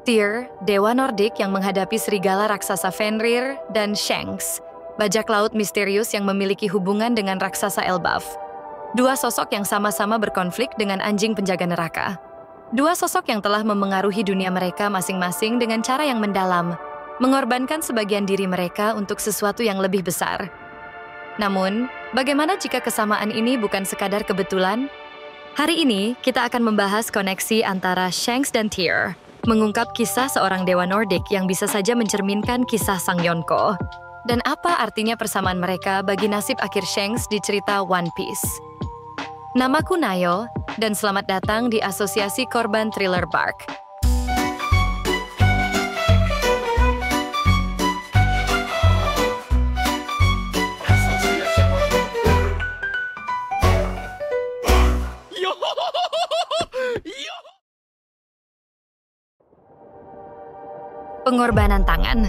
Tyr, dewa Nordik yang menghadapi serigala raksasa Fenrir, dan Shanks, bajak laut misterius yang memiliki hubungan dengan raksasa Elbaf. Dua sosok yang sama-sama berkonflik dengan anjing penjaga neraka. Dua sosok yang telah memengaruhi dunia mereka masing-masing dengan cara yang mendalam, mengorbankan sebagian diri mereka untuk sesuatu yang lebih besar. Namun, bagaimana jika kesamaan ini bukan sekadar kebetulan? Hari ini, kita akan membahas koneksi antara Shanks dan Tyr, mengungkap kisah seorang dewa Nordik yang bisa saja mencerminkan kisah Sang Yonko. Dan apa artinya persamaan mereka bagi nasib akhir Shanks di cerita One Piece? Namaku Nayo, dan selamat datang di Asosiasi Korban Thriller Bark. Pengorbanan tangan.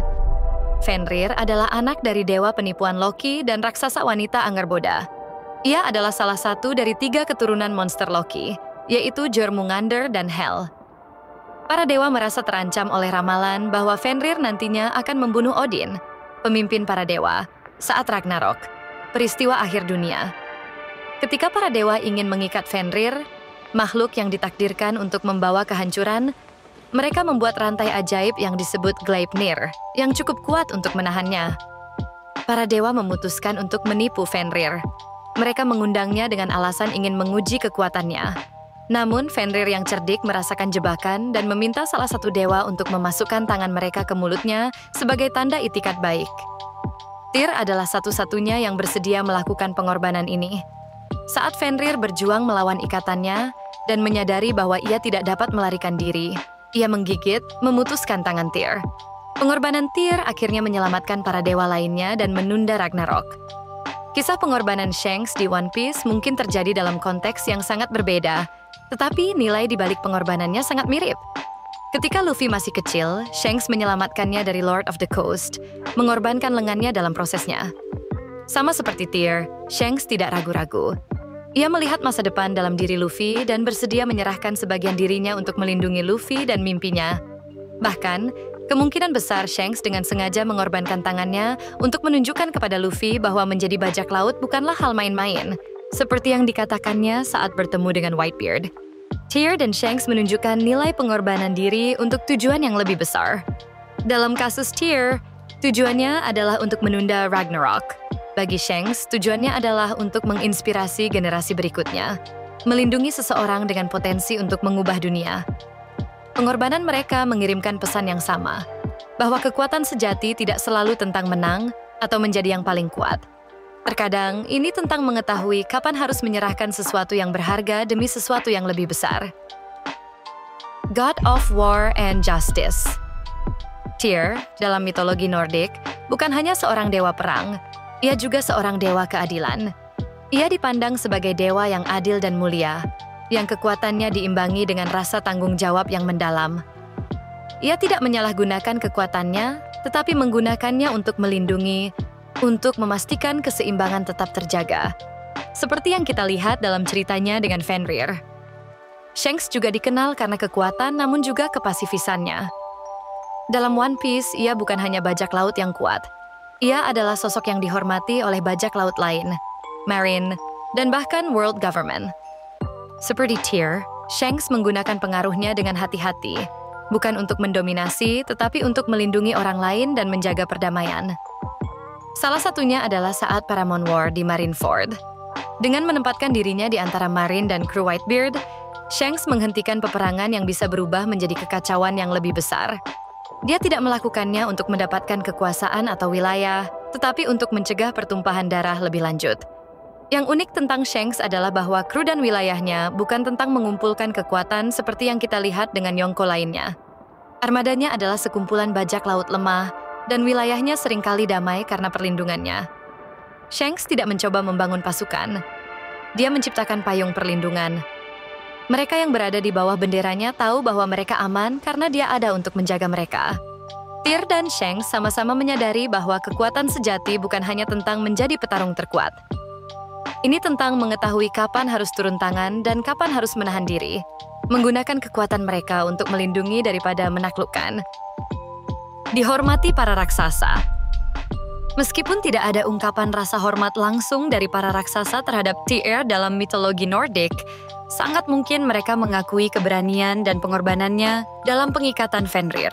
Fenrir adalah anak dari dewa penipuan Loki dan raksasa wanita Angerboda. Ia adalah salah satu dari 3 keturunan monster Loki, yaitu Jormungandr dan Hel. Para dewa merasa terancam oleh ramalan bahwa Fenrir nantinya akan membunuh Odin, pemimpin para dewa, saat Ragnarok, peristiwa akhir dunia. Ketika para dewa ingin mengikat Fenrir, makhluk yang ditakdirkan untuk membawa kehancuran, mereka membuat rantai ajaib yang disebut Gleipnir, yang cukup kuat untuk menahannya. Para dewa memutuskan untuk menipu Fenrir. Mereka mengundangnya dengan alasan ingin menguji kekuatannya. Namun, Fenrir yang cerdik merasakan jebakan dan meminta salah satu dewa untuk memasukkan tangan mereka ke mulutnya sebagai tanda itikat baik. Tyr adalah satu-satunya yang bersedia melakukan pengorbanan ini. Saat Fenrir berjuang melawan ikatannya dan menyadari bahwa ia tidak dapat melarikan diri, ia menggigit, memutuskan tangan Tyr. Pengorbanan Tyr akhirnya menyelamatkan para dewa lainnya dan menunda Ragnarok. Kisah pengorbanan Shanks di One Piece mungkin terjadi dalam konteks yang sangat berbeda, tetapi nilai di balik pengorbanannya sangat mirip. Ketika Luffy masih kecil, Shanks menyelamatkannya dari Lord of the Coast, mengorbankan lengannya dalam prosesnya. Sama seperti Tyr, Shanks tidak ragu-ragu. Ia melihat masa depan dalam diri Luffy dan bersedia menyerahkan sebagian dirinya untuk melindungi Luffy dan mimpinya. Bahkan, kemungkinan besar Shanks dengan sengaja mengorbankan tangannya untuk menunjukkan kepada Luffy bahwa menjadi bajak laut bukanlah hal main-main, seperti yang dikatakannya saat bertemu dengan Whitebeard. Tyr dan Shanks menunjukkan nilai pengorbanan diri untuk tujuan yang lebih besar. Dalam kasus Tyr, tujuannya adalah untuk menunda Ragnarok. Bagi Shanks, tujuannya adalah untuk menginspirasi generasi berikutnya, melindungi seseorang dengan potensi untuk mengubah dunia. Pengorbanan mereka mengirimkan pesan yang sama, bahwa kekuatan sejati tidak selalu tentang menang atau menjadi yang paling kuat. Terkadang, ini tentang mengetahui kapan harus menyerahkan sesuatu yang berharga demi sesuatu yang lebih besar. God of War and Justice. Tyr, dalam mitologi Nordik, bukan hanya seorang dewa perang, ia juga seorang dewa keadilan. Ia dipandang sebagai dewa yang adil dan mulia, yang kekuatannya diimbangi dengan rasa tanggung jawab yang mendalam. Ia tidak menyalahgunakan kekuatannya, tetapi menggunakannya untuk melindungi, untuk memastikan keseimbangan tetap terjaga. Seperti yang kita lihat dalam ceritanya dengan Fenrir. Shanks juga dikenal karena kekuatan namun juga kepasifisannya. Dalam One Piece, ia bukan hanya bajak laut yang kuat. Ia adalah sosok yang dihormati oleh bajak laut lain, Marine, dan bahkan World Government. Seperti Tyr, Shanks menggunakan pengaruhnya dengan hati-hati, bukan untuk mendominasi, tetapi untuk melindungi orang lain dan menjaga perdamaian. Salah satunya adalah saat Paramount War di Marineford. Dengan menempatkan dirinya di antara Marine dan kru Whitebeard, Shanks menghentikan peperangan yang bisa berubah menjadi kekacauan yang lebih besar. Dia tidak melakukannya untuk mendapatkan kekuasaan atau wilayah, tetapi untuk mencegah pertumpahan darah lebih lanjut. Yang unik tentang Shanks adalah bahwa kru dan wilayahnya bukan tentang mengumpulkan kekuatan seperti yang kita lihat dengan Yonko lainnya. Armadanya adalah sekumpulan bajak laut lemah, dan wilayahnya seringkali damai karena perlindungannya. Shanks tidak mencoba membangun pasukan. Dia menciptakan payung perlindungan. Mereka yang berada di bawah benderanya tahu bahwa mereka aman karena dia ada untuk menjaga mereka. Tyr dan Shanks sama-sama menyadari bahwa kekuatan sejati bukan hanya tentang menjadi petarung terkuat. Ini tentang mengetahui kapan harus turun tangan dan kapan harus menahan diri. menggunakan kekuatan mereka untuk melindungi daripada menaklukkan. Dihormati para raksasa. Meskipun tidak ada ungkapan rasa hormat langsung dari para raksasa terhadap Tyr dalam mitologi Nordik, sangat mungkin mereka mengakui keberanian dan pengorbanannya dalam pengikatan Fenrir.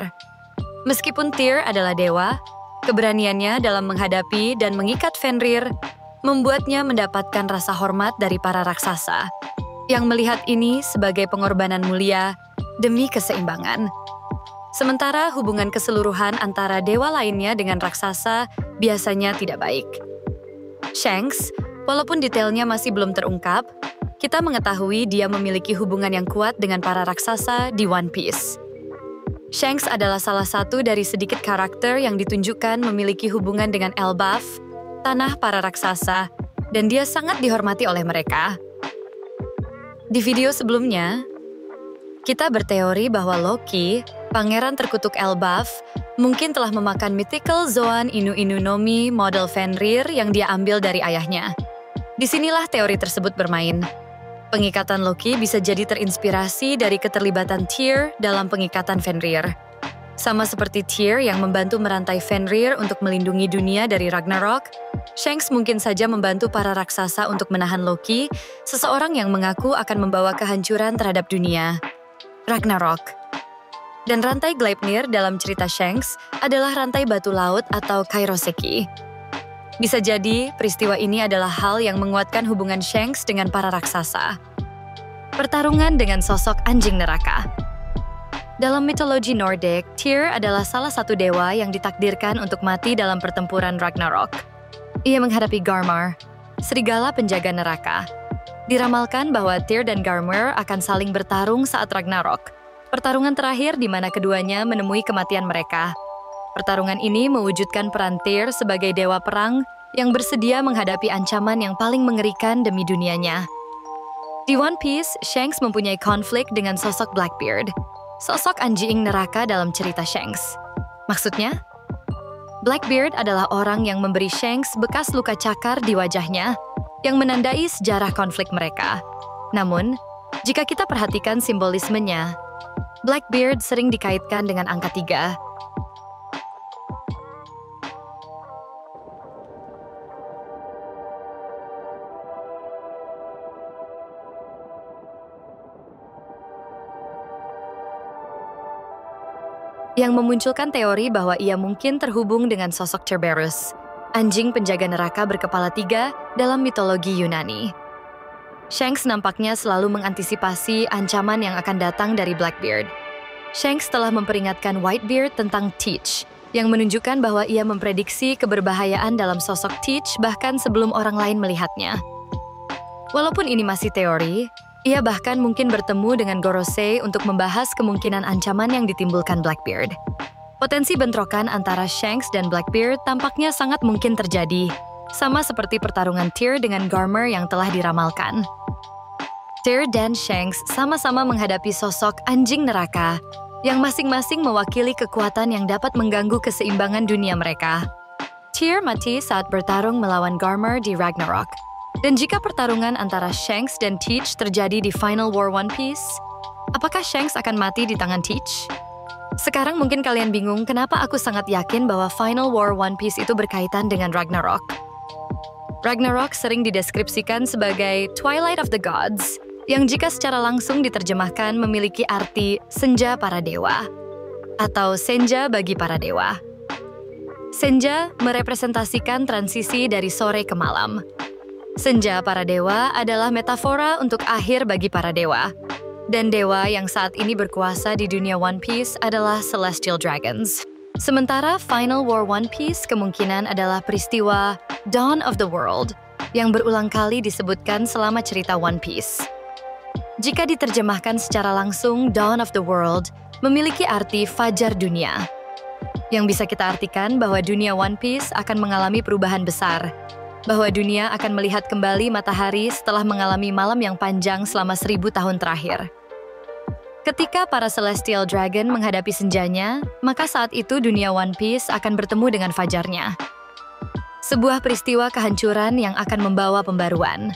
Meskipun Tyr adalah dewa, keberaniannya dalam menghadapi dan mengikat Fenrir membuatnya mendapatkan rasa hormat dari para raksasa, yang melihat ini sebagai pengorbanan mulia demi keseimbangan. Sementara hubungan keseluruhan antara dewa lainnya dengan raksasa biasanya tidak baik. Shanks, walaupun detailnya masih belum terungkap, kita mengetahui dia memiliki hubungan yang kuat dengan para raksasa di One Piece. Shanks adalah salah satu dari sedikit karakter yang ditunjukkan memiliki hubungan dengan Elbaf, tanah para raksasa, dan dia sangat dihormati oleh mereka. Di video sebelumnya, kita berteori bahwa Loki, pangeran terkutuk Elbaf, mungkin telah memakan mythical Zoan Inu-Inu no Mi model Fenrir yang dia ambil dari ayahnya. Disinilah teori tersebut bermain. Pengikatan Loki bisa jadi terinspirasi dari keterlibatan Tyr dalam pengikatan Fenrir. Sama seperti Tyr yang membantu merantai Fenrir untuk melindungi dunia dari Ragnarok, Shanks mungkin saja membantu para raksasa untuk menahan Loki, seseorang yang mengaku akan membawa kehancuran terhadap dunia. Ragnarok. Dan rantai Gleipnir dalam cerita Shanks adalah rantai batu laut atau Kairoseki. Bisa jadi, peristiwa ini adalah hal yang menguatkan hubungan Shanks dengan para raksasa. Pertarungan dengan sosok anjing neraka. Dalam mitologi Nordik, Tyr adalah salah satu dewa yang ditakdirkan untuk mati dalam pertempuran Ragnarok. Ia menghadapi Garmar, serigala penjaga neraka. Diramalkan bahwa Tyr dan Garmar akan saling bertarung saat Ragnarok. Pertarungan terakhir di mana keduanya menemui kematian mereka. Pertarungan ini mewujudkan peran Tyr sebagai dewa perang yang bersedia menghadapi ancaman yang paling mengerikan demi dunianya. Di One Piece, Shanks mempunyai konflik dengan sosok Blackbeard, sosok anjing neraka dalam cerita Shanks. Maksudnya, Blackbeard adalah orang yang memberi Shanks bekas luka cakar di wajahnya, yang menandai sejarah konflik mereka. Namun, jika kita perhatikan simbolismenya, Blackbeard sering dikaitkan dengan angka 3. Yang memunculkan teori bahwa ia mungkin terhubung dengan sosok Cerberus, anjing penjaga neraka berkepala 3 dalam mitologi Yunani. Shanks nampaknya selalu mengantisipasi ancaman yang akan datang dari Blackbeard. Shanks telah memperingatkan Whitebeard tentang Teach, yang menunjukkan bahwa ia memprediksi keberbahayaan dalam sosok Teach bahkan sebelum orang lain melihatnya. Walaupun ini masih teori, ia bahkan mungkin bertemu dengan Gorosei untuk membahas kemungkinan ancaman yang ditimbulkan Blackbeard. Potensi bentrokan antara Shanks dan Blackbeard tampaknya sangat mungkin terjadi, sama seperti pertarungan Tyr dengan Garmar yang telah diramalkan. Tyr dan Shanks sama-sama menghadapi sosok anjing neraka, yang masing-masing mewakili kekuatan yang dapat mengganggu keseimbangan dunia mereka. Tyr mati saat bertarung melawan Garmar di Ragnarok. Dan jika pertarungan antara Shanks dan Teach terjadi di Final War One Piece, apakah Shanks akan mati di tangan Teach? Sekarang mungkin kalian bingung kenapa aku sangat yakin bahwa Final War One Piece itu berkaitan dengan Ragnarok. Ragnarok sering dideskripsikan sebagai Twilight of the Gods, yang jika secara langsung diterjemahkan memiliki arti senja para dewa, atau senja bagi para dewa. Senja merepresentasikan transisi dari sore ke malam. Senja para dewa adalah metafora untuk akhir bagi para dewa. Dan dewa yang saat ini berkuasa di dunia One Piece adalah Celestial Dragons. Sementara Final War One Piece kemungkinan adalah peristiwa Dawn of the World, yang berulang kali disebutkan selama cerita One Piece. Jika diterjemahkan secara langsung, Dawn of the World memiliki arti fajar dunia, yang bisa kita artikan bahwa dunia One Piece akan mengalami perubahan besar, bahwa dunia akan melihat kembali matahari setelah mengalami malam yang panjang selama 1000 tahun terakhir. Ketika para Celestial Dragon menghadapi senjanya, maka saat itu dunia One Piece akan bertemu dengan fajarnya. Sebuah peristiwa kehancuran yang akan membawa pembaruan.